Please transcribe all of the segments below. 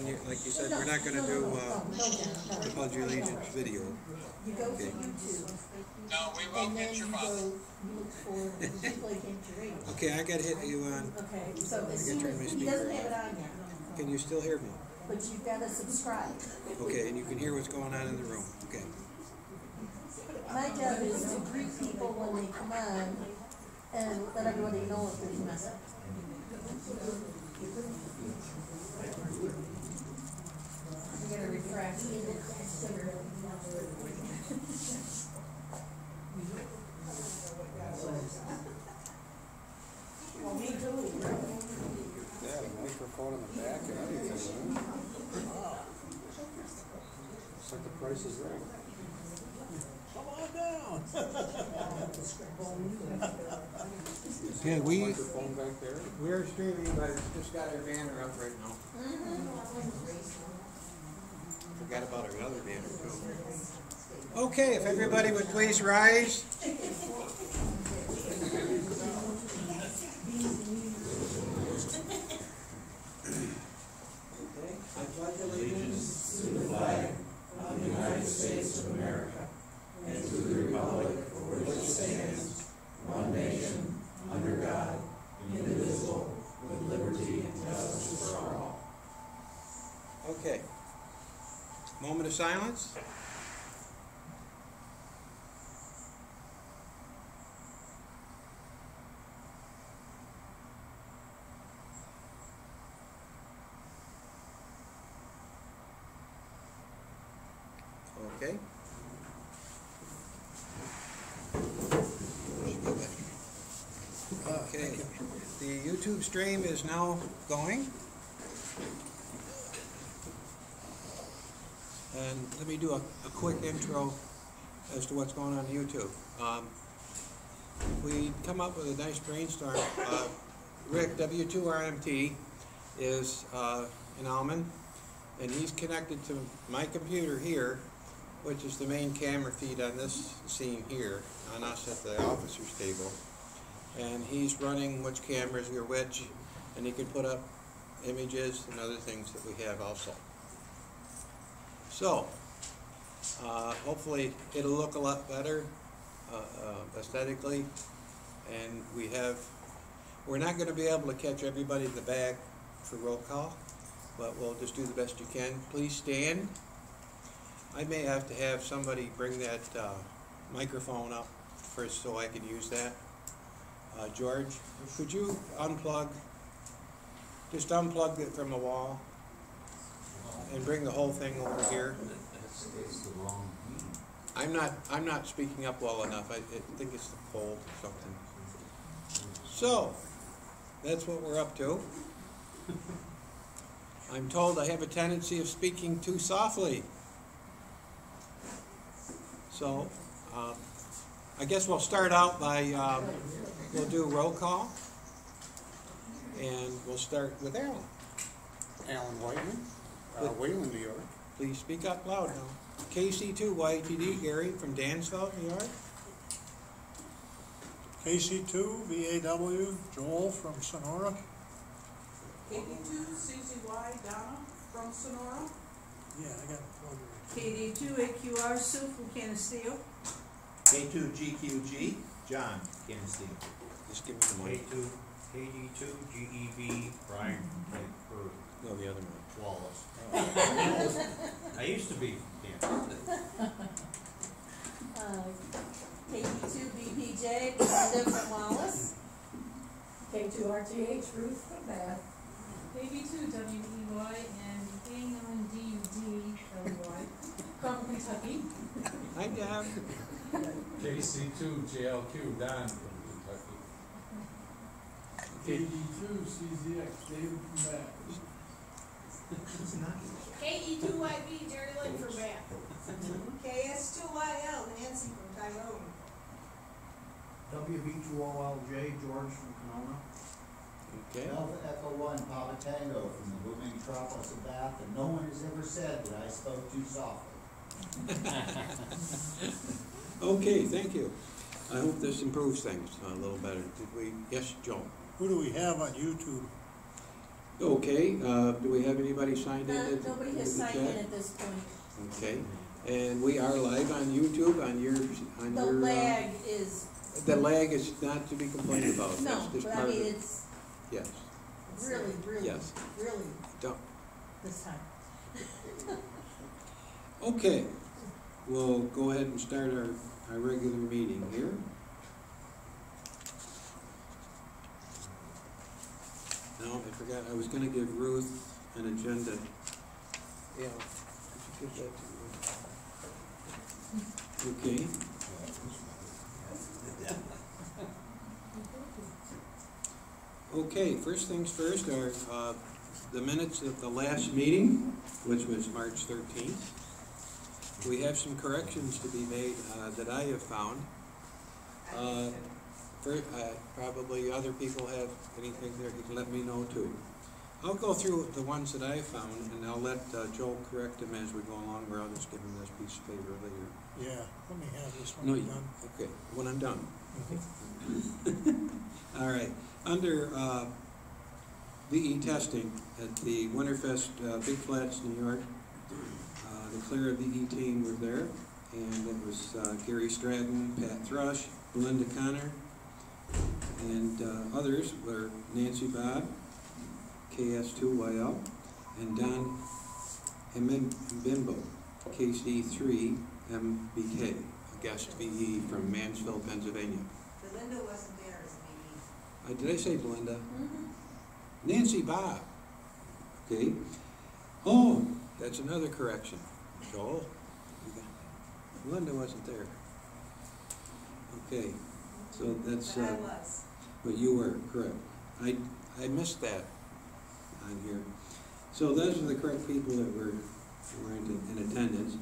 and like you said, we're not going to do the Pledge of Allegiance video. You go to Okay. YouTube. No, we won't get your mother. You look for the people that came to read. Okay, I got to hit you on. Okay, so as I gotta soon turn my as, he speaker doesn't have it on. on yet, Can you still hear me? but you've got to subscribe. Okay, and you can hear what's going on in the room. Okay. My job is to greet people when they come on and let everybody know if there's a message. We gotta refresh. Well, me too. Yeah, the microphone in the back and everything. Wow. Looks like the price is right. Come on down. Yeah, Microphone back there. we're streaming, but it's just got our banner up right now. Forgot about our other banner too. Okay, if everybody would please rise. I pledge allegiance to the flag of the United States of America and to the republic for which it stands, one nation, under God, indivisible, with liberty and justice for all. Okay. Moment of silence. Okay. Okay. The YouTube stream is now going. And let me do a quick intro as to what's going on YouTube. We come up with a nice brainstorm. Rick, W2RMT, is in Alman, and he's connected to my computer here, which is the main camera feed on this scene here, on us at the officer's table. And he's running which cameras are which, and he can put up images and other things that we have also. So, hopefully it'll look a lot better aesthetically, and we're not going to be able to catch everybody in the back for roll call, but we'll just do the best you can. Please stand. I may have to have somebody bring that microphone up first so I can use that. George, could you just unplug it from the wall and bring the whole thing over here? I'm not speaking up well enough. I think it's the cold or something. So, that's what we're up to. I'm told I have a tendency of speaking too softly. So, I guess we'll start out by, we'll do a roll call. And we'll start with Alan. Alan Whiteman, Wayland, New York. Please speak up loud now. KC2 YTD, Gary from Dansville, New York. KC2 VAW, Joel from Sonora. KD2 CZY, Donna from Sonora. Yeah, I got a plug right. KD2 AQR, Sue from Canisteo. K2GQG, John, Canisteo. Just give me the mic. KD2 GEV, Brian from Cape Bird. No, the other one. Wallace. I used to be from KD2 BPJ, Brenda from Wallace. K2RTH, Ruth from Bath. KB2 WEY and A9DUD LY from Kentucky. Hi, Deb. KC2 JLQ, Don from Kentucky. KD2 CZX, David from Bath. KE2YB, Jerry Lynn from Bath. KS2YL, Nancy from Tyrone. WB2OLJ, George from Kenona. Okay. Alpha Echo 1, Papa Tango from the booming metropolis of Bath, and no one has ever said that I spoke too softly. Okay, thank you. I hope this improves things a little better. Did we? Yes, Joe. Who do we have on YouTube? Okay, do we have anybody signed in? Nobody to has the signed chat? in at this point. Okay, and we are live on YouTube on your, The lag is, the lag is not to be complained about. no, That's just but I part of mean, it. it's Yes, really, Yes. really don't, this time. okay, we'll go ahead and start our regular meeting here. No, I forgot, I was gonna give Ruth an agenda. Yeah, could you give that to Ruth? Okay. Okay, first things first are, the minutes of the last meeting, which was March 13th. We have some corrections to be made, that I have found. Probably other people have anything there, you can let me know too. I'll go through the ones that I found, and I'll let Joe correct them as we go along, or I'll just give him this piece of paper later. Yeah, let me have this one No, done. okay, when I'm done. Mhm. All right, under VE testing at the Winterfest Big Flats, New York, the Clara VE team were there, and it was Gary Stratton, Pat Thrush, Belinda Connor, and others were Nancy Bob, KS2YL, and Don Mbimbo, KC3MBK, a guest VE from Mansfield, Pennsylvania. Belinda wasn't there as me. Did I say Belinda? Mm-hmm. Nancy Bob. Okay. Oh, that's another correction. Joel. Belinda wasn't there. Okay. So that's. But I was. But you were correct. I missed that on here. So those are the correct people that were in attendance.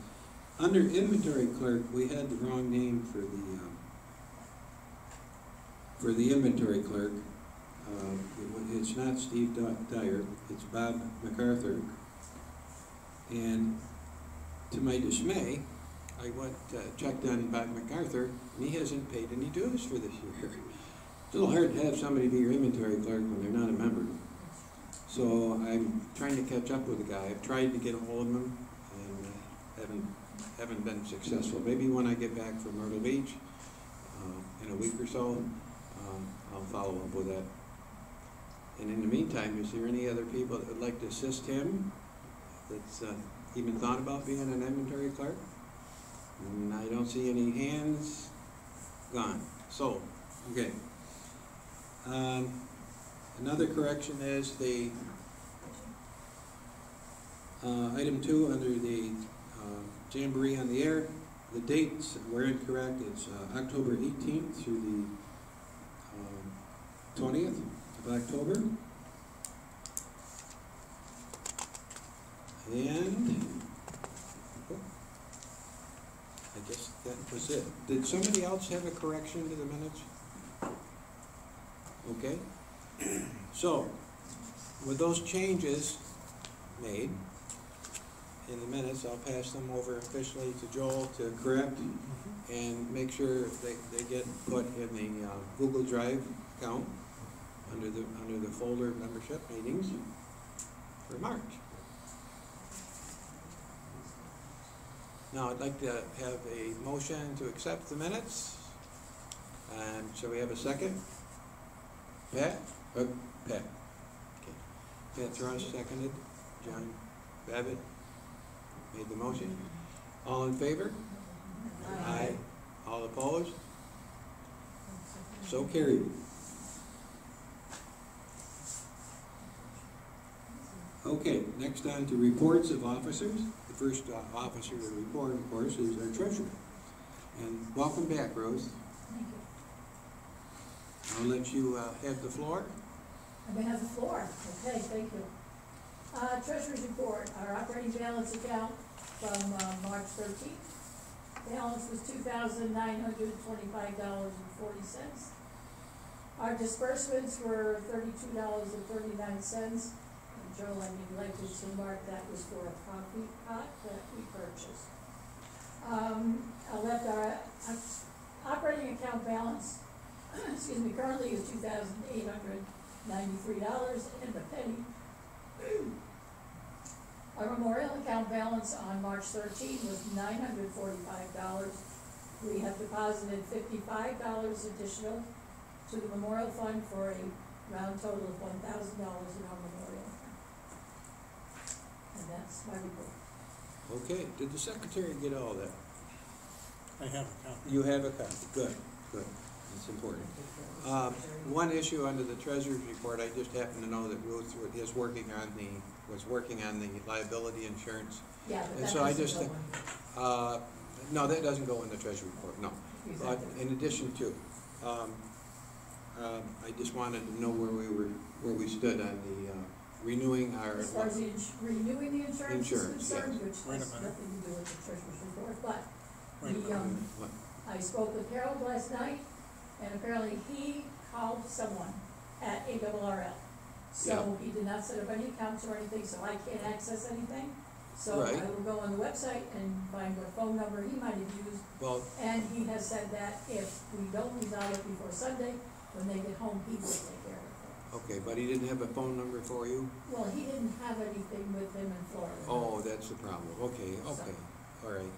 Under inventory clerk, we had the wrong name for the inventory clerk. It's not Steve Dyer, it's Bob MacArthur. And to my dismay, I went, checked on Bob MacArthur, and he hasn't paid any dues for this year. It's a little hard to have somebody be your inventory clerk when they're not a member. So I'm trying to catch up with the guy. I've tried to get a hold of him, and haven't been successful. Maybe when I get back from Myrtle Beach, in a week or so, I'll follow up with that. And in the meantime, is there any other people that would like to assist him that's even thought about being an inventory clerk? And I don't see any hands. Gone. So, okay. Another correction is the item 2 under the Jamboree on the Air. The dates were incorrect. It's October 18th through the 20th of October. And I guess that was it. Did somebody else have a correction to the minutes? Okay. So, with those changes made in the minutes, I'll pass them over officially to Joel to correct and make sure they get put in the Google Drive account under the folder membership meetings for March. Now, I'd like to have a motion to accept the minutes. And shall we have a second? Pat? Pat. Okay. Pat Thrush seconded. John Babbitt made the motion. All in favor? Aye. All opposed? So carried. Okay, next on to reports of officers. The first officer to report, of course, is our treasurer. And welcome back, Rose. Thank you. I'll let you have the floor. I may have the floor. Okay, thank you. Treasurer's report, our operating balance account from March 13th. Balance was $2,925.40. Our disbursements were $32.39. Joel, I neglected to mark that was for a coffee pot that we purchased. I left our operating account balance, excuse me, currently is $2,893 and a penny. Our memorial account balance on March 13 was $945. We have deposited $55 additional to the memorial fund for a round total of $1,000 in our memorial account. And that's my report. Okay, did the secretary get all that? I have a copy. You have a copy, good, good, that's important. One issue under the treasurer's report, I just happen to know that Ruth was working on the liability insurance. Yeah, but And that so I doesn't just, go in. no, that doesn't go in the treasury report, no. But Exactly. in addition to, I just wanted to know where we stood on the renewing our. As far as renewing the insurance is Insurance, concerned, yes. which Wait a has minute. nothing to do with the treasurer's report, but Wait a the, What? I spoke with Harold last night, and apparently he called someone at ARRL. So he did not set up any accounts or anything, so I can't access anything. So Right. I will go on the website and find what phone number he might have used. Well, And he has said that if we don't resolve it before Sunday, when they get home, he will take care of it. okay, but he didn't have a phone number for you? Well, he didn't have anything with him in Florida. Oh, that's the problem, okay, okay, all right,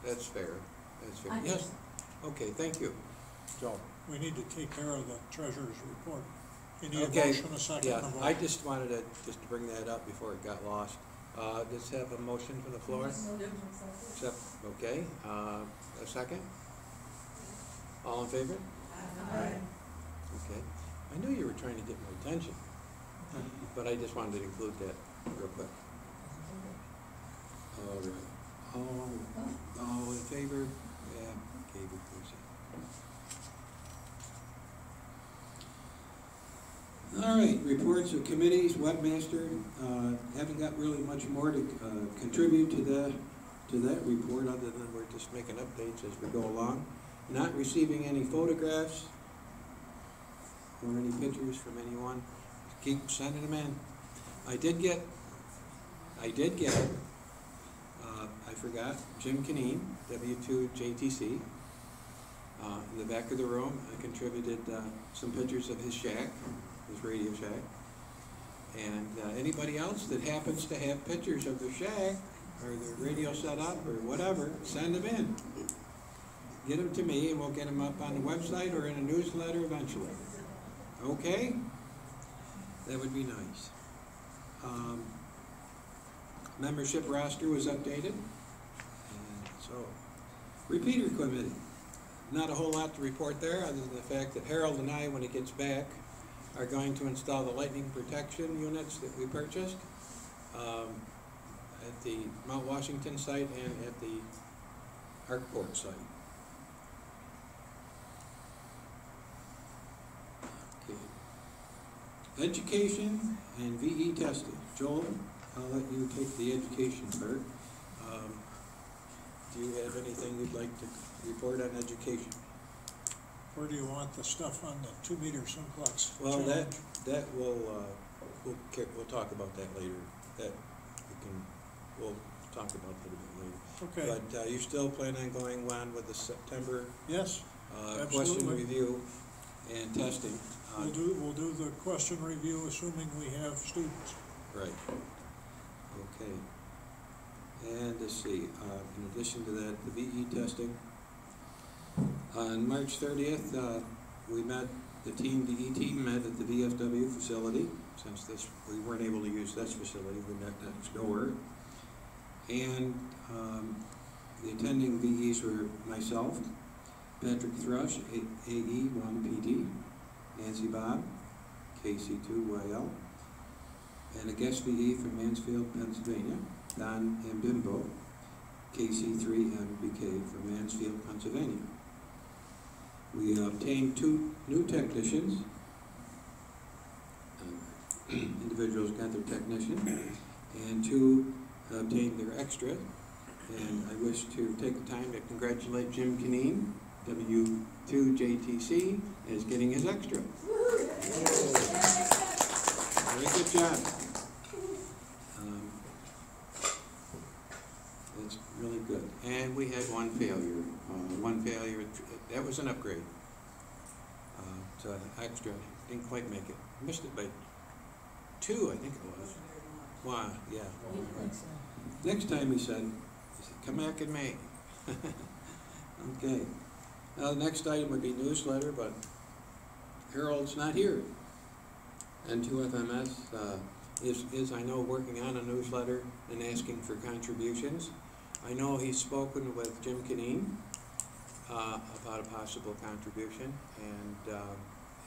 that's fair, that's fair. I Yes, understand. okay, thank you. So, we need to take care of the treasurer's report. Any Okay, motion, a second, yeah, and a vote? I just wanted to bring that up before it got lost. Let's have a motion for the floor. Accept, okay, a second? All in favor? Aye. Okay, I knew you were trying to get my attention, but I just wanted to include that real quick. All right, all in favor? Yeah, okay, because. All right, reports of committees, webmaster, haven't got really much more to contribute to that report, other than we're just making updates as we go along. Not receiving any photographs or any pictures from anyone. Keep sending them in. I did get, I forgot, Jim Canine, W2 JTC, in the back of the room. I contributed some pictures of his shack, his radio shack. And anybody else that happens to have pictures of their shack or their radio set up or whatever, send them in. Get them to me and we'll get them up on the website or in a newsletter eventually. Okay? That would be nice. Membership roster was updated. And so, repeater committee. Not a whole lot to report there, other than the fact that Harold and I, when he gets back, are going to install the lightning protection units that we purchased at the Mount Washington site and at the Arkport site. Okay. Education and VE testing. Joel, I'll let you take the education part. Do you have anything you'd like to report on education? Where do you want the stuff on the 2-meter simplex? Well, challenge? that will, we'll talk about that later. We'll talk about that a bit later. Okay, But you still plan on going on with the September yes, question absolutely. review and testing? We'll do the question review, assuming we have students. Right. Okay. And let's see, in addition to that, the VE testing. On March 30th, we met, the VE team met at the VFW facility. Since we weren't able to use this facility, we met next door. And the attending VEs were myself, Patrick Thrush, AE1PD, Nancy Bob, KC2YL, and a guest VE from Mansfield, Pennsylvania, Don Ambimbo, KC3MBK from Mansfield, Pennsylvania. We obtained 2 new technicians. Individuals got their technician, and 2 obtained their extra. And I wish to take the time to congratulate Jim Canine, W2 JTC, as getting his extra. Very good job. That's really good. And we had one failure. That was an upgrade. So extra, didn't quite make it. Missed it by 2, I think it was. Wow, yeah. Next time he said, come back in May. Okay. Now, the next item would be newsletter, but Harold's not here. N2FMS is, I know, working on a newsletter and asking for contributions. I know he's spoken with Jim Kineen about a possible contribution, and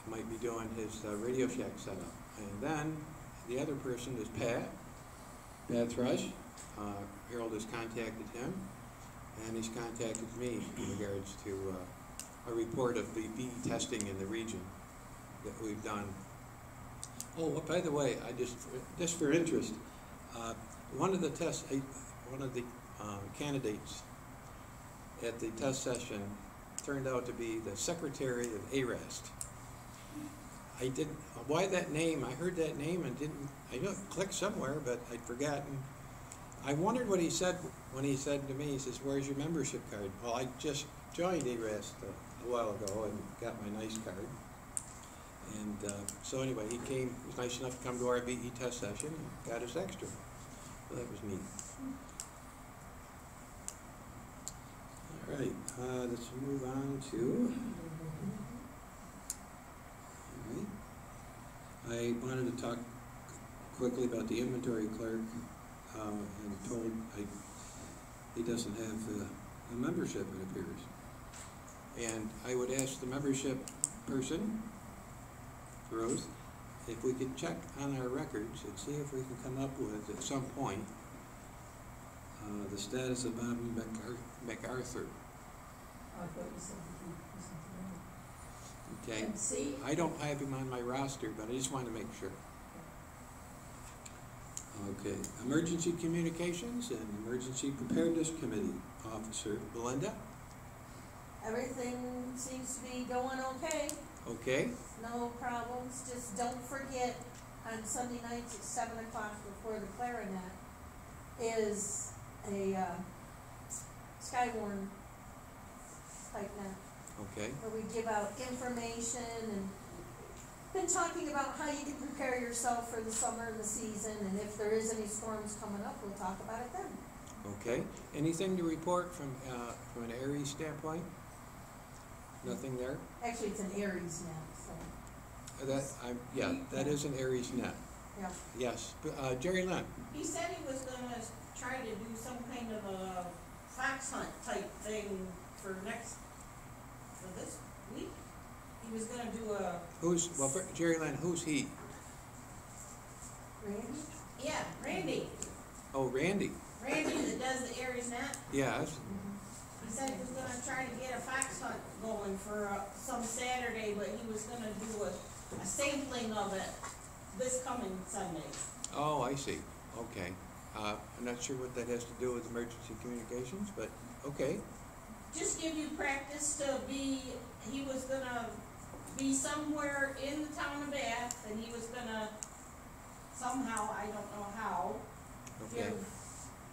he might be doing his Radio Shack setup. And then the other person is Pat Thrush. Harold has contacted him, and he's contacted me in regards to a report of the bee testing in the region that we've done. Oh, by the way, just for interest, one of the candidates at the test session turned out to be the secretary of AREST. I didn't, why that name? I heard that name and I know it clicked somewhere, but I'd forgotten. I wondered what he said when he said to me, he says, where's your membership card? Well, I just joined AREST a while ago and got my nice card. And so anyway, he was nice enough to come to our BE test session and got his extra. So that was neat. All right, let's move on to, all right. I wanted to talk quickly about the inventory clerk, and told he doesn't have a membership, it appears. And I would ask the membership person, Rose, if we could check on our records and see if we can come up with, at some point, the status of Bobby MacArthur. I thought you said he Okay. MC? I don't have him on my roster, but I just wanted to make sure. Okay. Emergency Communications and Emergency Preparedness Committee Officer Belinda. Everything seems to be going okay. Okay. No problems. Just don't forget on Sunday nights at 7 o'clock before the clarinet is a Skywarn type net. Okay. Where we give out information and been talking about how you can prepare yourself for the summer and the season, and if there is any storms coming up, we'll talk about it then. Okay. Anything to report from an Aries standpoint? Nothing there? Actually, it's an Aries net, so. That is an Aries net. Yeah. Yes. Jerry Lynn. He said he was gonna try to do some kind of a fox hunt type thing for this week. He was gonna do Jerry Lynn, who's he? Randy? Yeah, Randy. Oh, Randy. Randy that does the Aries net. Yes. He said he was gonna try to get a fox hunt going for some Saturday, but he was gonna do a sampling of it this coming Sunday. Oh, I see. Okay. I'm not sure what that has to do with emergency communications, but okay. Just give you practice to be, he was gonna be somewhere in the town of Bath, and he was gonna somehow, I don't know how, Okay. give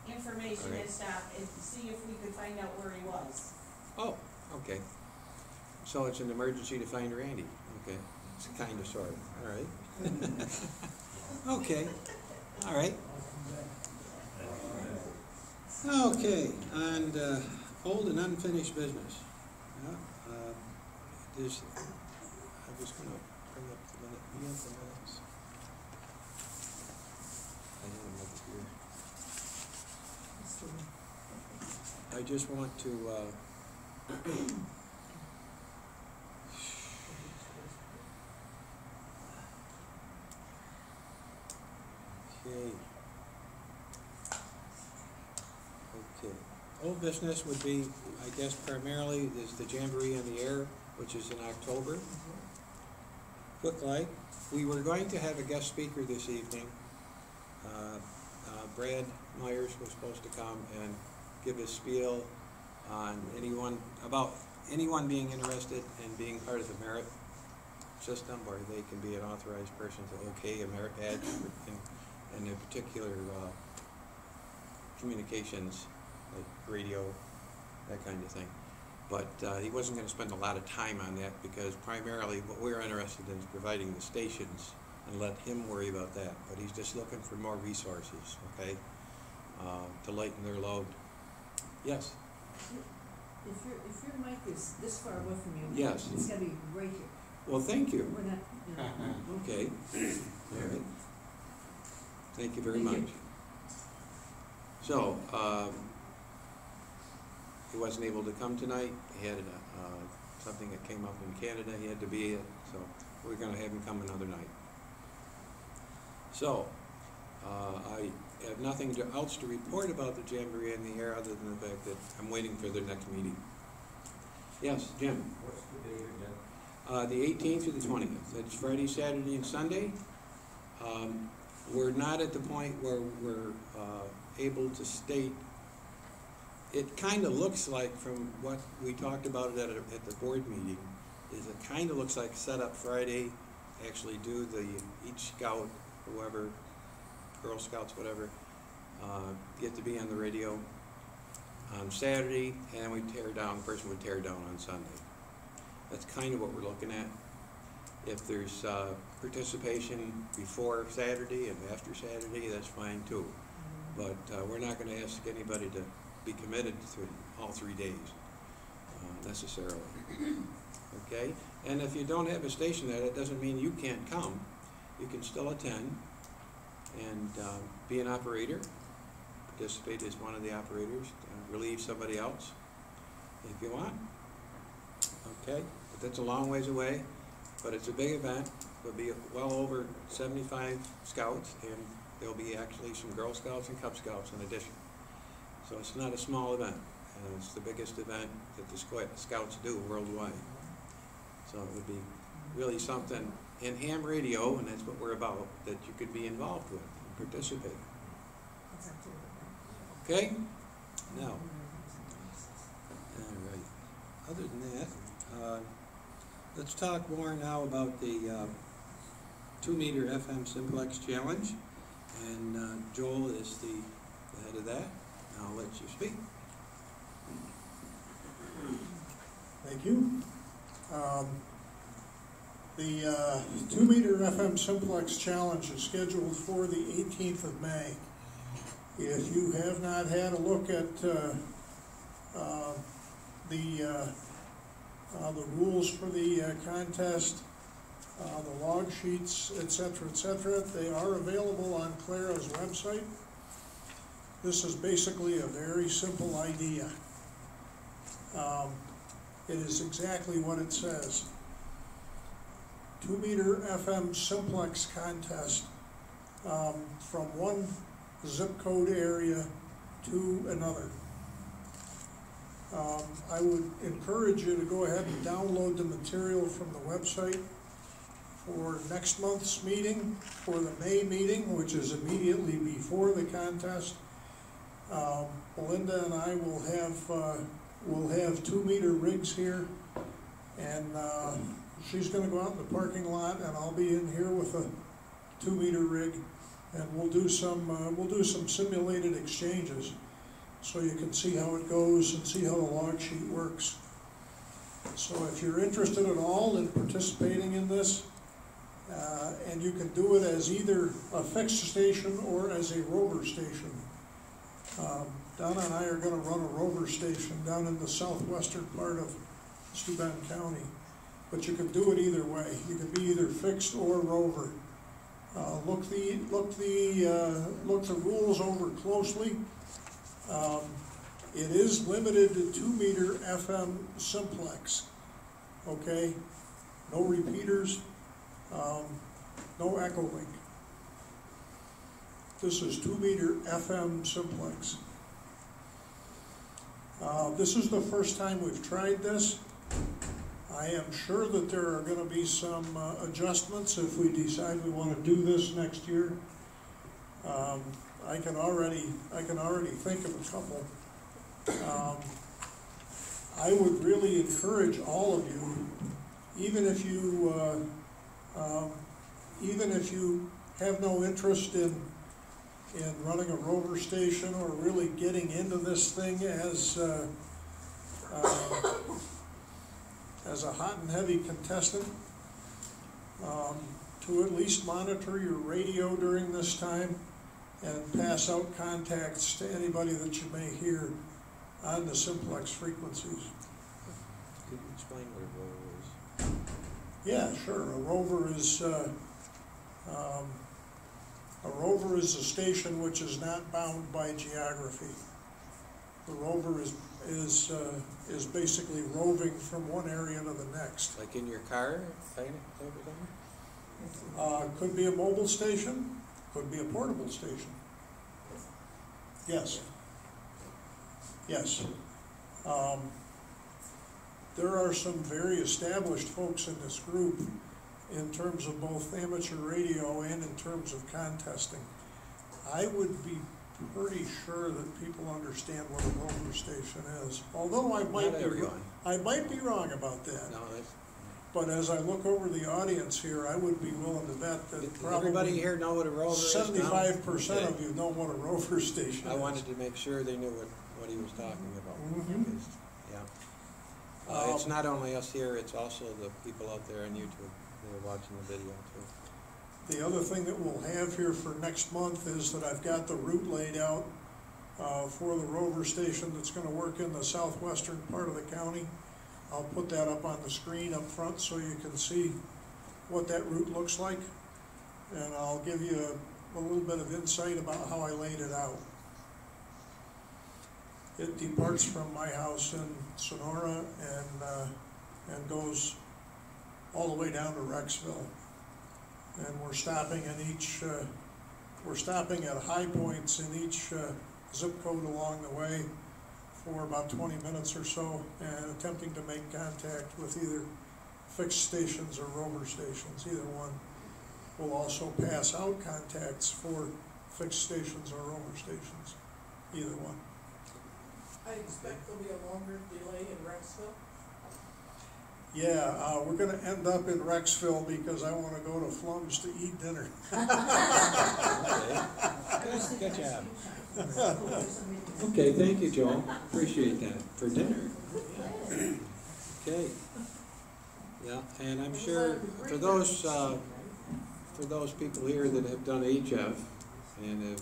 information All right. and stuff, and see if we could find out where he was. Oh, okay. So it's an emergency to find Randy. Okay. It's kind of sort of. All right. Okay. All right. Okay. And old and unfinished business. Yeah. I was going to bring up the minutes. I had them over here. I just want to Okay. Old business would be, I guess, primarily is the Jamboree in the Air, which is in October. Quick light. We were going to have a guest speaker this evening. Brad Myers was supposed to come and give a spiel on anyone being interested in being part of the merit system, where they can be an authorized person to okay a merit badge in a particular communications, like radio, that kind of thing. But he wasn't going to spend a lot of time on that, because primarily what we're interested in is providing the stations and let him worry about that. But he's just looking for more resources, okay, to lighten their load. Yes? If your mic is this far away from you, Yes. it's gotta be right here. Well, thank you. We're not, you know. Okay. All right. Thank you very Thank much. you. So, he wasn't able to come tonight. He had something that came up in Canada. He had to be at, so we're going to have him come another night. So, I have nothing else to report about the Jamboree in the Air other than the fact that I'm waiting for their next meeting. Yes, Jim? What's the date again? The 18th through the 20th. It's Friday, Saturday, and Sunday. We're not at the point where we're able to state. It kind of looks like, from what we talked about it at the board meeting, is it kind of looks like set up Friday, actually do each scout, whoever, Girl Scouts, whatever, get to be on the radio on Saturday, and we tear down, the person would tear down on Sunday. That's kind of what we're looking at. If there's participation before Saturday and after Saturday, that's fine too. But we're not going to ask anybody to be committed to all 3 days necessarily. Okay? And if you don't have a station there, that doesn't mean you can't come. You can still attend and be an operator, participate as one of the operators, relieve somebody else if you want. Okay? But that's a long ways away, but it's a big event. There'll be well over 75 scouts, and there'll be actually some Girl Scouts and Cub Scouts in addition. So it's not a small event, and it's the biggest event that the Scouts do worldwide. So it would be really something in ham radio, and that's what we're about, that you could be involved with and participate. Okay? Now, all right. Other than that, let's talk more now about the 2-meter FM Simplex Challenge. And Joel is the head of that. I'll let you speak. Thank you. The 2-meter FM Simplex Challenge is scheduled for the 18th of May. If you have not had a look at the rules for the contest, the log sheets, etc., they are available on Clara's website. This is basically a very simple idea. It is exactly what it says. 2-meter FM simplex contest from one zip code area to another. I would encourage you to go ahead and download the material from the website for next month's meeting, for the May meeting, which is immediately before the contest. Belinda and I will have 2-meter rigs here, and she's going to go out in the parking lot, and I'll be in here with a 2-meter rig, and we'll do some simulated exchanges, so you can see how it goes and see how the log sheet works. So if you're interested at all in participating in this, and you can do it as either a fixed station or as a rover station. Donna and I are going to run a rover station down in the southwestern part of Steuben County, but you can do it either way. You can be either fixed or rover. Look the rules over closely. It is limited to 2-meter FM simplex. Okay, no repeaters, no echo link. This is 2-meter FM simplex. This is the first time we've tried this. I am sure that there are going to be some adjustments if we decide we want to do this next year. I can already think of a couple. I would really encourage all of you, even if you have no interest in running a rover station or really getting into this thing as a hot and heavy contestant, to at least monitor your radio during this time and pass out contacts to anybody that you may hear on the simplex frequencies. Could you explain what a rover is? Yeah, sure. A rover is a station which is not bound by geography. The rover is basically roving from one area to the next. Like in your car, kind of thing? Could be a mobile station, could be a portable station. Yes. Yes. There are some very established folks in this group in terms of both amateur radio and in terms of contesting. I would be pretty sure that people understand what a rover station is, although I might be wrong about that. No, that's, But as I look over the audience here, I would be willing to bet that does everybody probably here know what a rover is now? 75% of you know what a rover station is. I wanted to make sure they knew what he was talking about. Mhm. Because, yeah. It's not only us here, it's also the people out there on YouTube that are watching the video too. The other thing that we'll have here for next month is that I've got the route laid out for the rover station that's going to work in the southwestern part of the county. I'll put that up on the screen up front so you can see what that route looks like. And I'll give you a little bit of insight about how I laid it out. It departs from my house in Sonora and goes all the way down to Rexville. And we're stopping at high points in each zip code along the way for about 20 minutes or so, and attempting to make contact with either fixed stations or rover stations, either one. We'll also pass out contacts for fixed stations or rover stations, either one. I expect there'll be a longer delay in Rexville. Yeah, we're gonna end up in Rexville because I wanna go to Flum's to eat dinner. Okay. Good job. Okay, thank you, Joel. Appreciate that. For dinner. Okay. Yeah, and I'm sure for those people here that have done HF and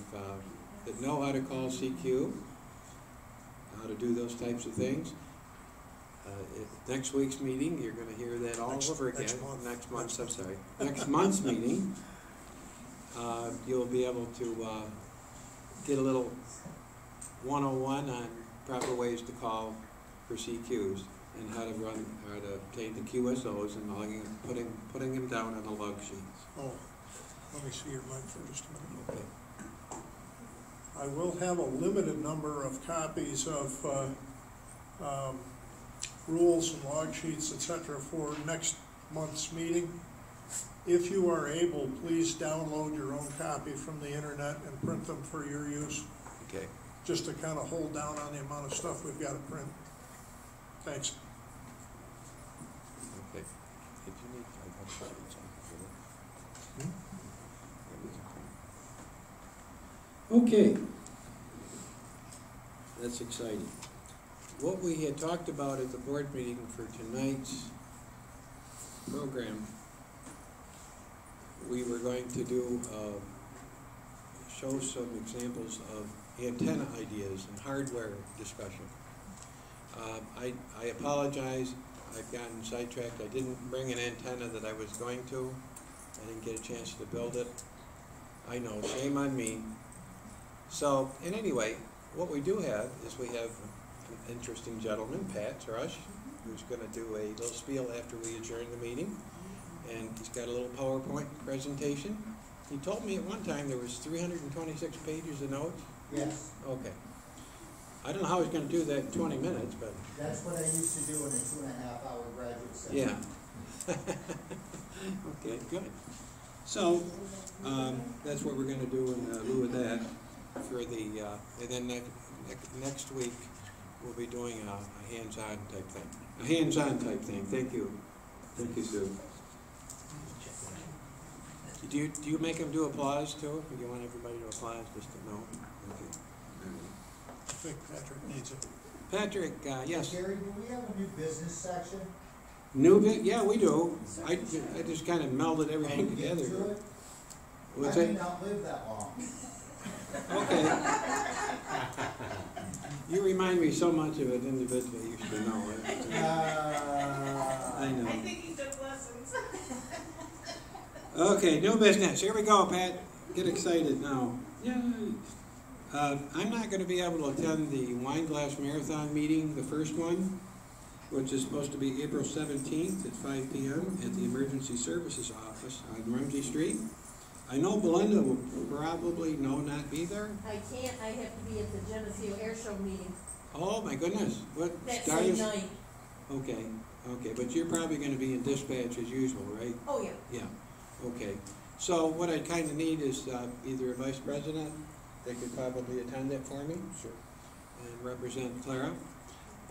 that know how to call CQ, how to do those types of things, next week's meeting, you're going to hear that all over again. Next month's meeting, you'll be able to get a little 101 on proper ways to call for CQs and how to obtain the QSOs and putting them down on the log sheets. Oh, let me see your mic for just a minute. Okay. I will have a limited number of copies of rules and log sheets, etc., for next month's meeting. If you are able, please download your own copy from the internet and print them for your use. Okay. Just to kind of hold down on the amount of stuff we've got to print. Thanks. Okay. Did you need Okay. That's exciting. What we had talked about at the board meeting for tonight's program, we were going to do show some examples of antenna ideas and hardware discussion. I apologize, I've gotten sidetracked. I didn't bring an antenna that I was going to. I didn't get a chance to build it. I know, shame on me. So, in any way, what we do have is we have an interesting gentleman, Pat Rush, who's going to do a little spiel after we adjourn the meeting. And he's got a little PowerPoint presentation. He told me at one time there was 326 pages of notes. Yes. Okay. I don't know how he's going to do that in 20 minutes, but... That's what I used to do in a 2.5-hour graduate session. Yeah. Okay, good. So, that's what we're going to do in lieu of that for the, and then next week we'll be doing a hands-on type thing. A hands-on type thing. Thank you. Thank you, Sue. Do you make them do applause too? Or do you want everybody to applause just to know? Okay. I think Patrick needs it. Patrick, yes. Gary, do we have a new business section? Yeah, we do. I just kind of melded everything Can we get together. to it? What's I it? may not live that long. Okay. You remind me so much of an individual I used to know. I know. I think he took lessons. Okay, new business. Here we go, Pat. Get excited now. Yay. I'm not going to be able to attend the Wine Glass Marathon meeting, the first one, which is supposed to be April 17th at 5 p.m. at the Emergency Services Office on Rumsey Street. I know Belinda will probably not be there. I can't, I have to be at the Geneseo Air Show meeting Oh, my goodness. What? that start same is- night. Okay, but you're probably going to be in dispatch as usual, right? Oh, yeah. Yeah, okay. So what I kind of need is either a vice president that could probably attend it for me. Sure. And represent Clara.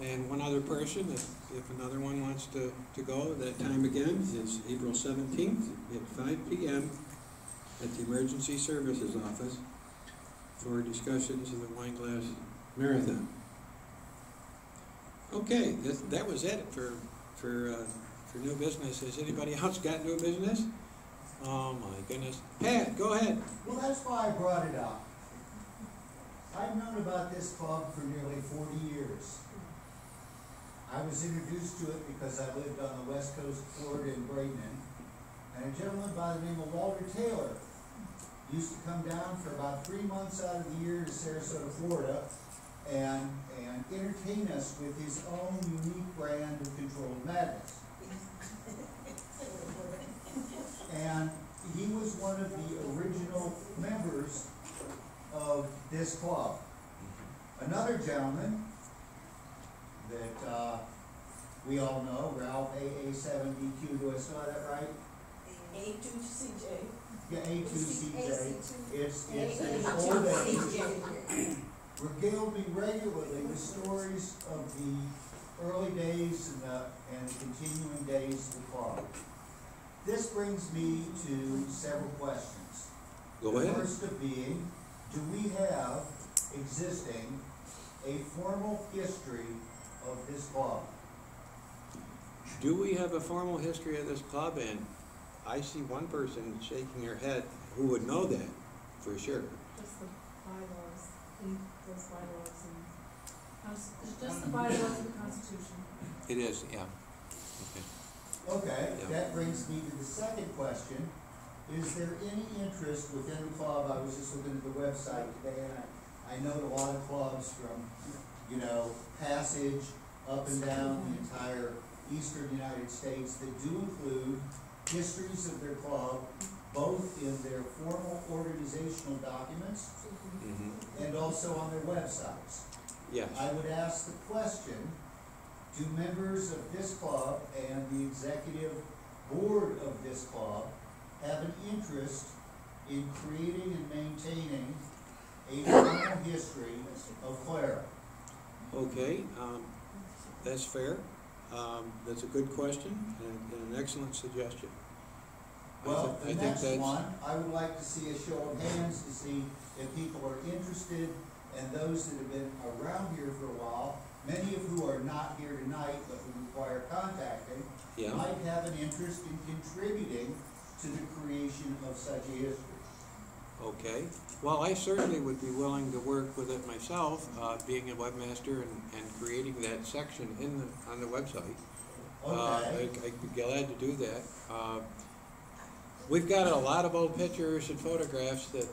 And one other person, if another one wants to go, that time again is April 17th at 5 p.m. at the Emergency Services Office for discussions of the Wine Glass Marathon. Okay, that was it for new business. Has anybody else got new business? Oh my goodness. Pat, go ahead. Well, that's why I brought it up. I've known about this club for nearly 40 years. I was introduced to it because I lived on the west coast of Florida in Bradenton, and a gentleman by the name of Walter Taylor used to come down for about 3 months out of the year to Sarasota, Florida, and entertain us with his own unique brand of controlled madness. And he was one of the original members of this club. Another gentleman that we all know, Ralph AA7DQ, do I spell that right? A2CJ. Yeah, A2CJ. It's A2CJ. old age. Regaled me regularly with stories of the early days and the continuing days of the club. This brings me to several questions. Go ahead. The first of being, do we have existing a formal history of this club? Do we have a formal history of this club? And I see one person shaking her head who would know that for sure. Just the bylaws, those bylaws and, just the bylaws and the Constitution. It is, yeah. Okay, Yeah. that brings me to the second question. Is there any interest within the club? I was just looking at the website today, and I know a lot of clubs from, Passage up and down the entire eastern United States that do include histories of their club, both in their formal organizational documents and also on their websites. Yes. I would ask the question, do members of this club and the executive board of this club have an interest in creating and maintaining a formal history of Clara? Okay, that's fair. That's a good question and an excellent suggestion. Well, I the think next that's one, I would like to see a show of hands to see if people are interested, and those that have been around here for a while, many of who are not here tonight but who require contacting, Yeah. might have an interest in contributing to the creation of such a history. Okay. Well, I certainly would be willing to work with it myself, being a webmaster and creating that section on the website. Okay. I'd be glad to do that. We've got a lot of old pictures and photographs that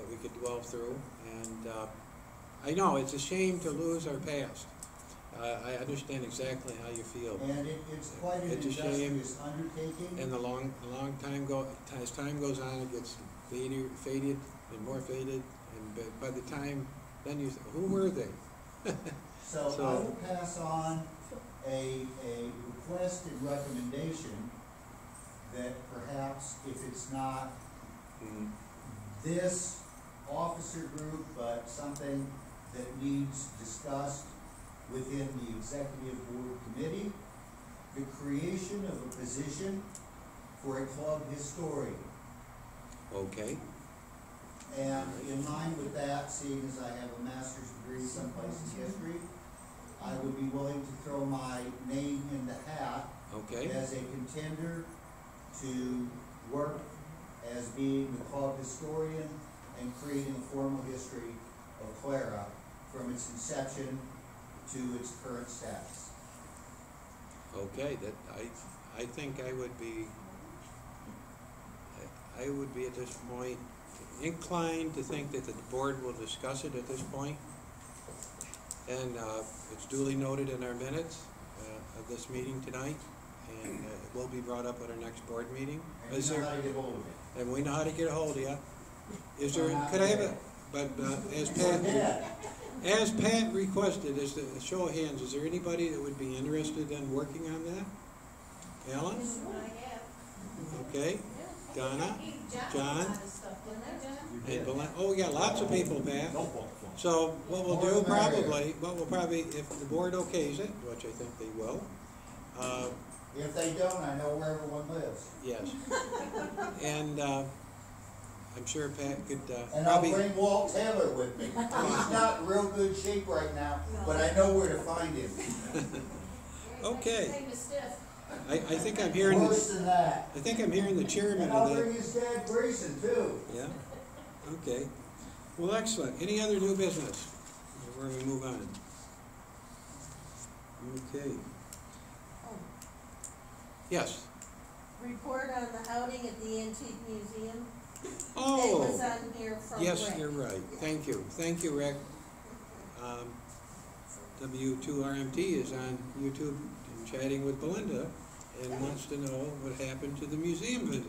we could delve through, and I know it's a shame to lose our past. I understand exactly how you feel. And it's quite an It's a shame. industrious undertaking. And as time goes on, it gets faded and more faded, and by the time then you who were they? So I will pass on a request and recommendation that perhaps if it's not this officer group, but something that needs discussed within the executive board committee, the creation of a position for a club historian. Okay. And in line with that, seeing as I have a master's degree someplace in history, I would be willing to throw my name in the hat Okay, as a contender to work as being the club historian and creating a formal history of Clara from its inception to its current status. okay, that, I think I would be at this point inclined to think that the board will discuss it at this point. And, it's duly noted in our minutes, of this meeting tonight, and, it will be brought up at our next board meeting. And Is you know there, how to get hold of me. and we know how to get a hold of you. Is there, could I have a, but, as Pat requested, is the, a show of hands, is there anybody that would be interested in working on that? Alan? Okay, Donna, John, and Belinda. Oh, we got lots of people, Pat. So what we'll probably, if the board okays it, which I think they will, If they don't, I know where everyone lives. yes. And, I'm sure Pat could, And I'll probably, bring Walt Taylor with me. He's not in real good shape right now, but I know where to find him. okay. I think I'm hearing, Worse than that. I think I'm hearing the chairman And of I'll that. bring his dad Grayson too. Yeah, okay. Well, excellent. Any other new business before we move on? Okay. Yes. Report on the outing at the Antique Museum. Oh. It was on here from Yes, Rick. you're right. Thank you. Thank you, Rick. W2RMT is on YouTube and chatting with Belinda and wants to know what happened to the museum visit.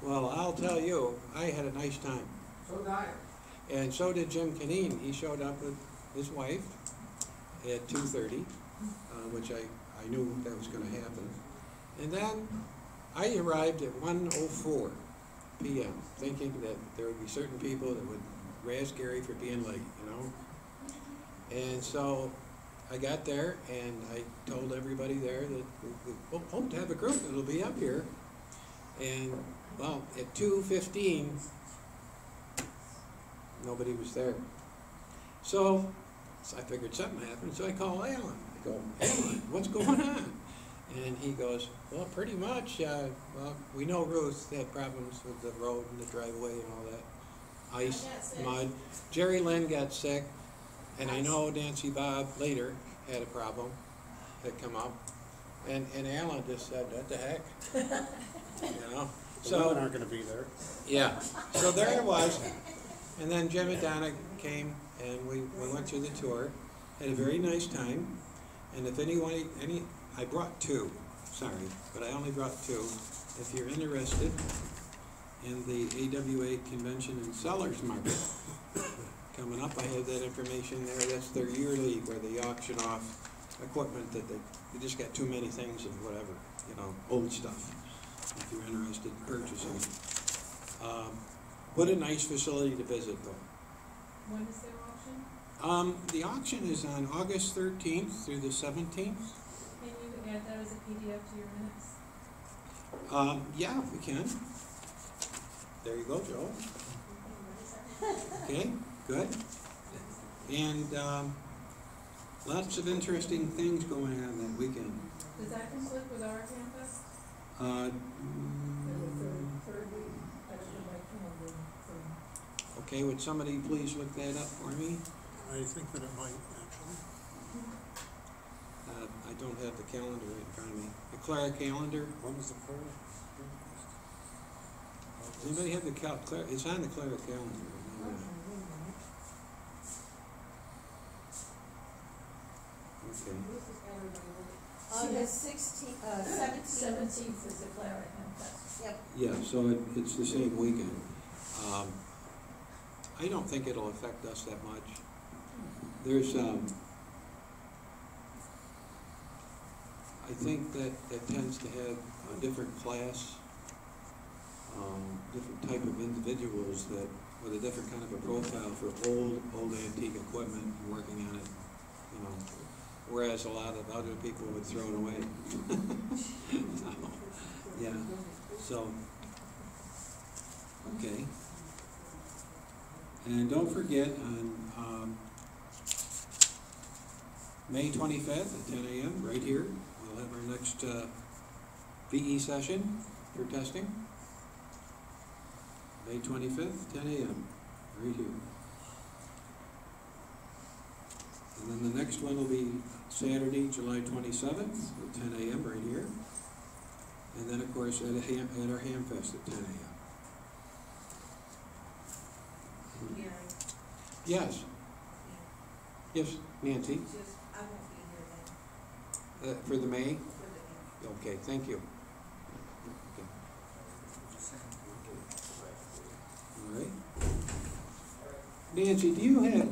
Well, I'll tell you, I had a nice time. So did I. And so did Jim Canine. He showed up with his wife at 2:30, which I knew that was gonna happen. And then I arrived at 1:04 p.m., thinking that there would be certain people that would razz Gary for being late, you know? And so I got there and I told everybody there that we hope to have a group that'll be up here. And, well, at 2:15, nobody was there. So I figured something happened, so I call Alan. I go, Alan, what's going on? And he goes, well, pretty much, well, we know Ruth had problems with the road and the driveway and all that. Ice, mud. Jerry Lynn got sick, and I know Nancy Bob later had a problem that come up. And Alan just said, what the heck? You know? The women aren't gonna be there. Yeah, so there it was. And then Jim and Donna came and we went through the tour, had a very nice time. And if I brought two, sorry, but I only brought two. If you're interested in the AWA Convention and Sellers Market coming up, I have that information there. That's their yearly where they auction off equipment that they just got too many things of whatever, you know, old stuff, if you're interested in purchasing. What a nice facility to visit, though. When is their auction? The auction is on August 13th through the 17th. Can you add that as a PDF to your minutes? Yeah, we can. There you go, Joe. Okay, good. And lots of interesting things going on that weekend. Does that conflict with our campus? Third week, I don't know my calendar for. Okay, would somebody please look that up for me? I think that it might, actually. I don't have the calendar right in front of me. The Clara calendar. When was the prayer? Does anybody have the Clara? It's on the Clara calendar. Okay. August 17th. Seventeenth is the Clara Fest. Yep. Yeah, so it's the same weekend. I don't think it'll affect us that much. There's, I think that tends to have a different class, different type of individuals that, with a different kind of a profile for old antique equipment and working on it, you know, whereas a lot of other people would throw it away. So, yeah, so, okay. And don't forget on May 25th at 10 a.m. right here. We'll have our next VE session for testing. May 25th, 10 a.m. right here. And then the next one will be Saturday, July 27th at 10 a.m. right here. And then, of course, at our Ham Fest at 10 a.m. Gary, Yes. Yes, Nancy, just, I won't be here then, for the May? for the, Okay, thank you. Okay. All right. Nancy, do you have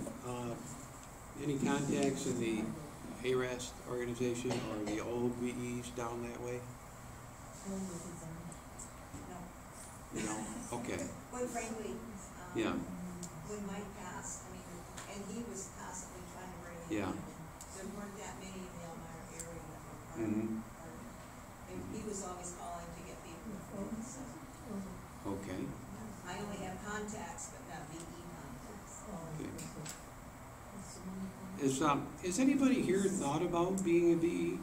any contacts in the ARAS organization or the old VEs down that way? no. You know? Okay. Quite frankly, Yeah. when Mike passed, I mean, and he was constantly trying to bring in. Yeah. There weren't that many in the Elmira area that were part Mm-hmm. and he was always calling to get people to so. Okay. I only have contacts, but not VE contacts. Okay. Has anybody here thought about being a VE?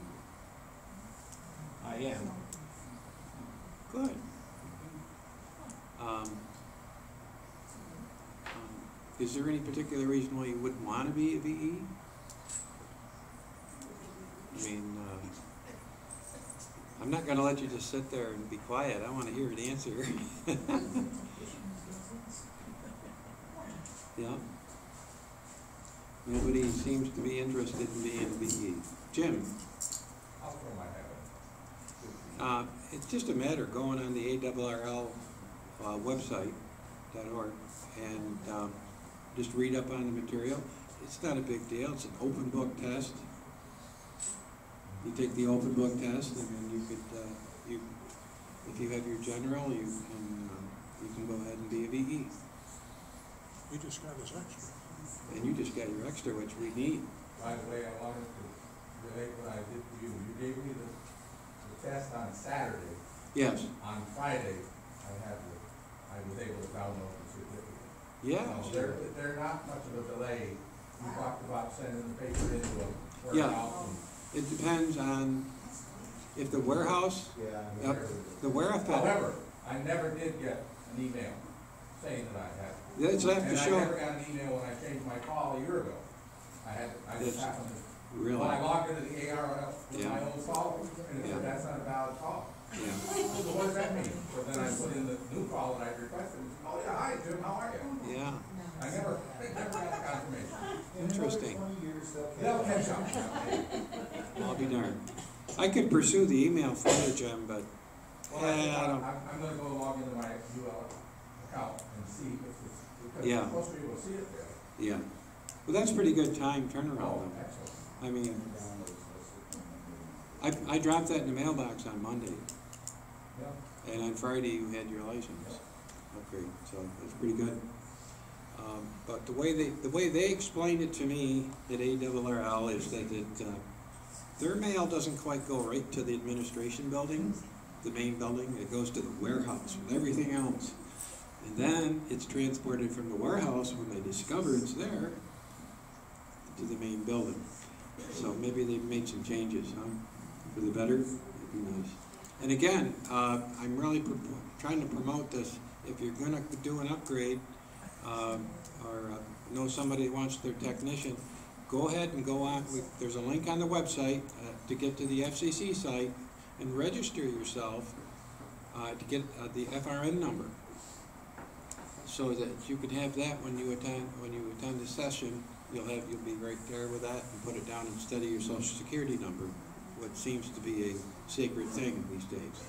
I am. Good. Is there any particular reason why you wouldn't want to be a VE? I mean, I'm not going to let you just sit there and be quiet. I want to hear an answer. Yeah. Nobody seems to be interested in being a VE. Jim? How come I haven't? It's just a matter of going on the ARRL website.org and just read up on the material. It's not a big deal. It's an open book test. You take the open book test, and then you could, if you have your general, you can go ahead and be a VE. He just got his extra. And you just got your extra, which we need. By the way, I wanted to relate what I did to you. You gave me the test on Saturday. Yes. On Friday, I was able to download the certificate. Yeah. So they're not much of a delay. You talked about sending the paper into a Yeah. warehouse. It depends on if the warehouse, Yeah. the warehouse. However, I never did get an email saying that I had it. It's left to And show. I never got an email when I changed my call a year ago. I just That's happened to, really. when I logged into the ARL with Yeah. my old call, and it Yeah. said that's not a valid call. Yeah. So what does that mean? So then I put in the new call that I requested, and said, oh yeah, hi Jim, how are you? Yeah. I never got the confirmation. Interesting. 20 years They'll catch up. I'll be darned. I could pursue the email for you, Jim, but Well, I'm gonna go log into my UL account and see if it's, because Yeah. I'm supposed to be able to see it there. yeah. Well, that's pretty good time turnaround. Oh, though. excellent. I mean, I dropped that in the mailbox on Monday, Yeah. and on Friday you had your license. Okay, so that's pretty good. But the way they explained it to me at ARRL is that their mail doesn't quite go right to the administration building, the main building. It goes to the warehouse with everything else, and then it's transported from the warehouse when they discover it's there to the main building. So maybe they've made some changes, huh? For the better. That'd be nice. And again, I'm really trying to promote this. If you're gonna do an upgrade, or know somebody that wants their technician, go ahead and go on. There's a link on the website to get to the FCC site and register yourself to get the FRN number, so that you can have that when you attend the session. You'll be right there with that and put it down instead of your social security number, what seems to be a sacred thing these days.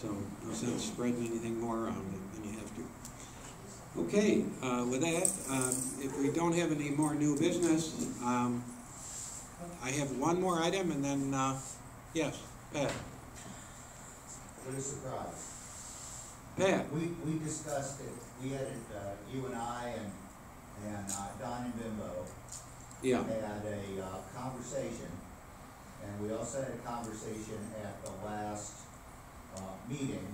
So no sense spreading anything more around it than you have to. Okay, with that, if we don't have any more new business, I have one more item, and then, yes, Pat. What a surprise. Pat. We discussed it, we had it, you and I and Don and Bimbo. Yeah. Had a conversation, and we also had a conversation at the last meeting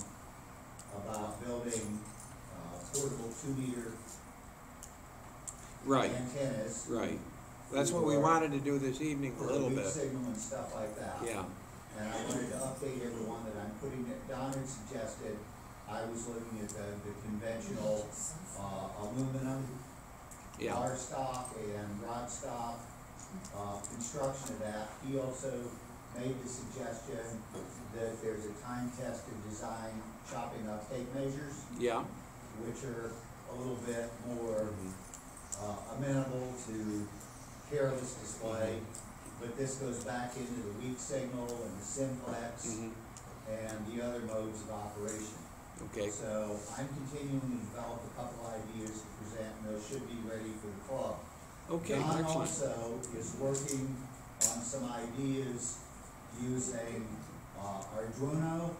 about building portable 2-meter Right. antennas Right. That's what we wanted to do this evening a for little weak bit. signal and stuff like that. Yeah, And I wanted to update everyone that I'm putting it, Don had suggested, I was looking at the conventional, aluminum, yeah, wire stock and rod stock, construction of that. He also made the suggestion that there's a time-tested design chopping up tape measures, yeah. which are a little bit more, amenable to careless display. But this goes back into the weak signal and the simplex Mhm. and the other modes of operation. Okay, So I'm continuing to develop a couple ideas to present, and those should be ready for the club. okay, Don excellent. also is working on some ideas using, Arduino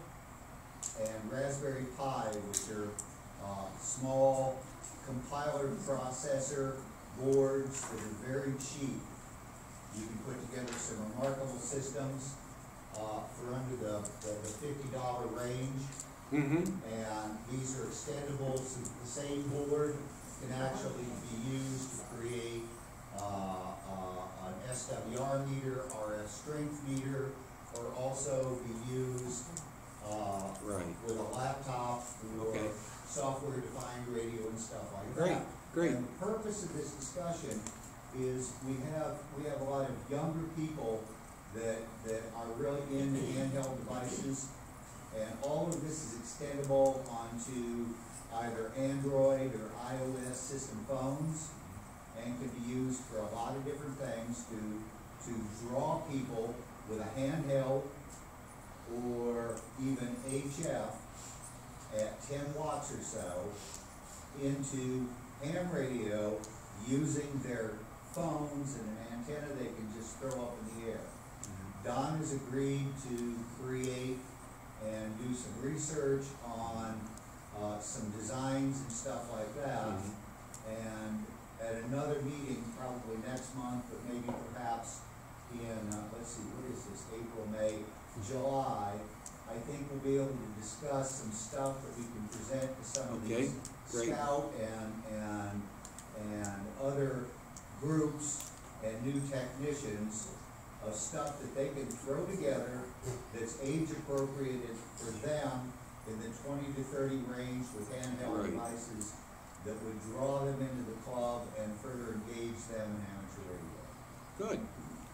and Raspberry Pi, which are, small compiler processor boards that are very cheap. You can put together some remarkable systems, for under the $50 range. Mm-hmm, And these are extendable, so the same board can actually be used to create, an SWR meter, RF strength meter, or also be used, right, with a laptop for Okay. software-defined radio and stuff like great, that. great. And the purpose of this discussion is we have a lot of younger people that are really into handheld devices, and all of this is extendable onto either Android or iOS system phones, and can be used for a lot of different things to draw people with a handheld or even HF at 10 watts or so into ham radio using their phones and an antenna they can just throw up in the air. Don has agreed to create and do some research on, some designs and stuff like that. Mhm. And at another meeting, probably next month, but maybe perhaps in, let's see, what is this, April, May, July, I think we'll be able to discuss some stuff that we can present to some of Okay, these great. scout and other groups and new technicians of stuff that they can throw together that's age appropriated for them in the 20 to 30 range with handheld Right. devices that would draw them into the club and further engage them in amateur radio. Good,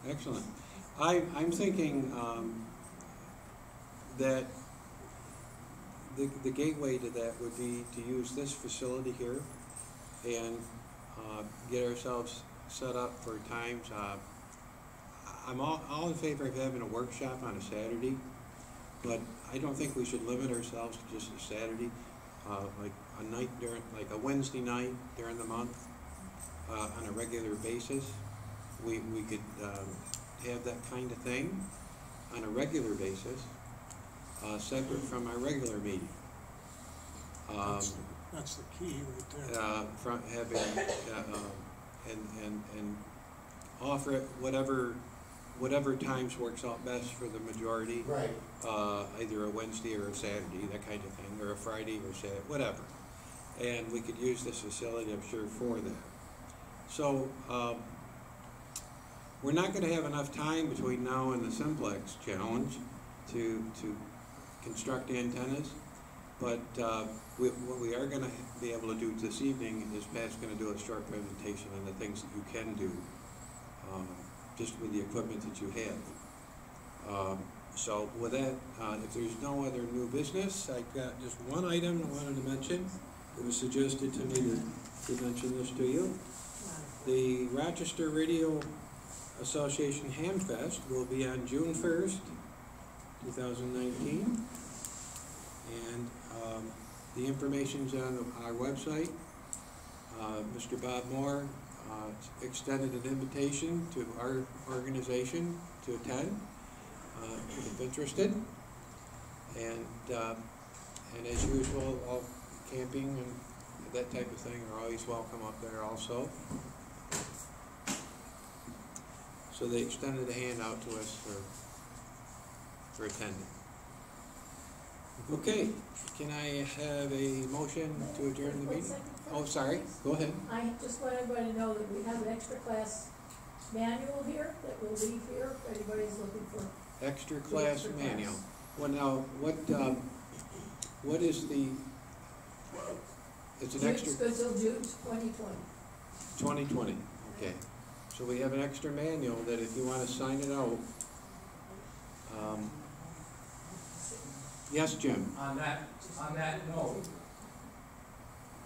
excellent. I'm thinking, that the gateway to that would be to use this facility here and, get ourselves set up for times. I'm all in favor of having a workshop on a Saturday, but I don't think we should limit ourselves to just a Saturday. Like a night during, like a Wednesday night during the month, on a regular basis. We could, have that kind of thing on a regular basis, separate from our regular meeting. That's the key right there. From having, and offer it whatever times works out best for the majority. Right. Either a Wednesday or a Saturday, that kind of thing, or a Friday or Saturday, whatever. And we could use this facility, I'm sure, for that. So, we're not gonna have enough time between now and the Simplex Challenge to construct antennas, but, what we are gonna be able to do this evening is Pat's gonna do a short presentation on the things that you can do, just with the equipment that you have. So with that, if there's no other new business, I've got just one item I wanted to mention. It was suggested to me to mention this to you. The Rochester Radio Association Hamfest will be on June 1st, 2019. And the information's on our website. Mr. Bob Moore extended an invitation to our organization to attend, if interested. And as usual, all camping and that type of thing are always welcome up there also. So they extended a hand out to us for attending. Okay, can I have a motion to adjourn the meeting? Oh, sorry, go ahead. I just want everybody to know that we have an extra class manual here that will leave here if anybody's looking for. Extra class extra class. manual. Well, now, what is the, it's an extra It's good till June 2020. 2020, okay. So we have an extra manual that if you wanna sign it out. Yes, Jim? On that note,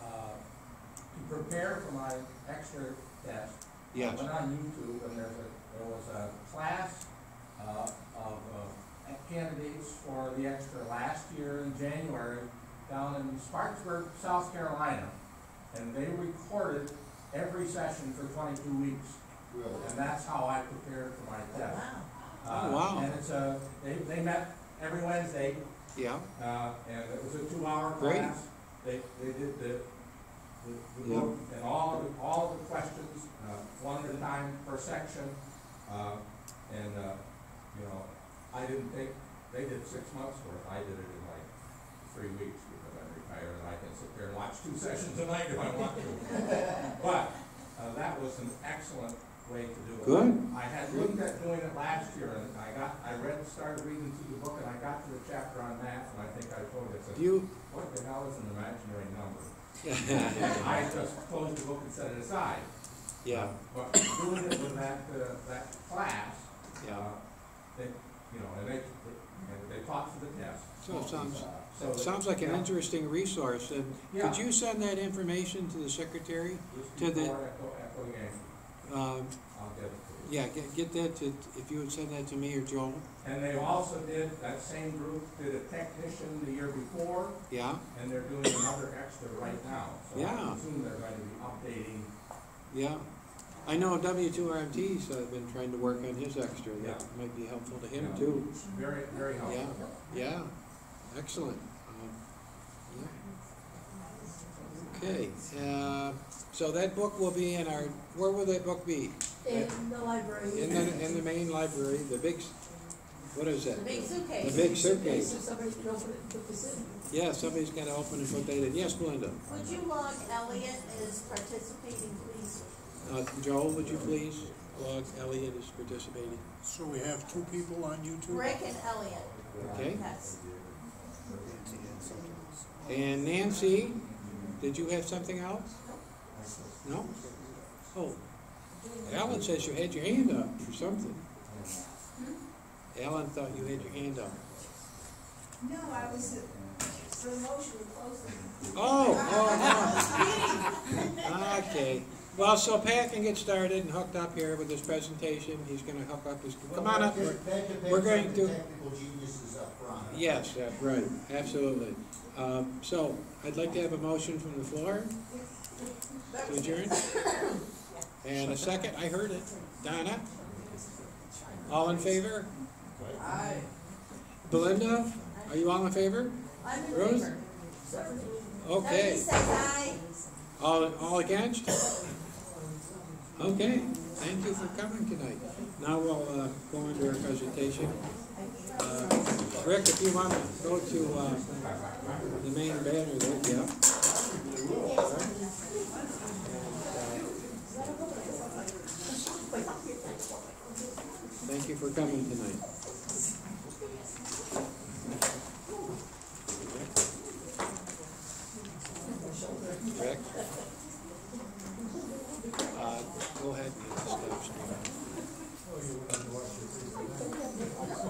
to prepare for my extra test, Yes. I went on YouTube and there was a class of candidates for the extra last year in January down in Spartanburg, South Carolina. And they recorded every session for 22 weeks. Really? And that's how I prepared for my test. Oh, wow. And it's they met every Wednesday, Yeah, and it was a 2-hour Great. class. They did the Yeah. book and all of the questions, one at a time per section. You know, I didn't think, they did 6 months worth, I did it in like 3 weeks because I'm retired and I can sit there and watch 2 sessions a night if I want to. But, that was an excellent way to do it. Good. I had looked at doing it last year and started reading through the book and I got to the chapter on math and I think I told you, I said, you, what the hell is an imaginary number? And I just closed the book and set it aside. yeah, But doing it with that class, yeah. they, you know, and they taught for the test. So it sounds, So that- sounds like an yeah. interesting resource, and Yeah. could you send that information to the secretary? Just to the- before Echo Yankee, I'll get it to you. Yeah, get that to, if you would send that to me or Joel, And they also that same group did a technician the year before, yeah, and they're doing another extra right now. So Yeah. I assume they're going to be updating. yeah. I know W2RMT's been trying to work on his extra, that Yeah. might be helpful to him Yeah. too. Very, very helpful. Yeah, excellent. Yeah. Okay, so that book will be in our, where will that book be? In the library. In the main library, the big, what is that? The big suitcase. The big suitcase. So somebody can open it and put this in. Yeah, somebody's gotta open and put that in. Yes, Belinda? Would you log Elliot as participating, please? Joel, would you please log Elliot as participating? So we have 2 people on YouTube? Rick and Elliot. Okay. Yes. And Nancy, did you have something else? No? Oh, Alan says you had your hand up or something. Alan thought you had your hand up. No, I was, for the motion to close the. Oh, okay. Well, so Pat can get started and hooked up here with his presentation. He's gonna hook up his, come on up. We're going to. Technical geniuses up front. Yes, yeah, right, absolutely. So, I'd like to have a motion from the floor to adjourn. And a second, I heard it. Donna? All in favor? Aye. Belinda, are you all in favor? I'm in Rose? favor. Okay. Debbie says aye. All against? Okay, thank you for coming tonight. Now we'll go into our presentation. Rick, if you want to go to the main banner there, yeah. Thank you for coming tonight.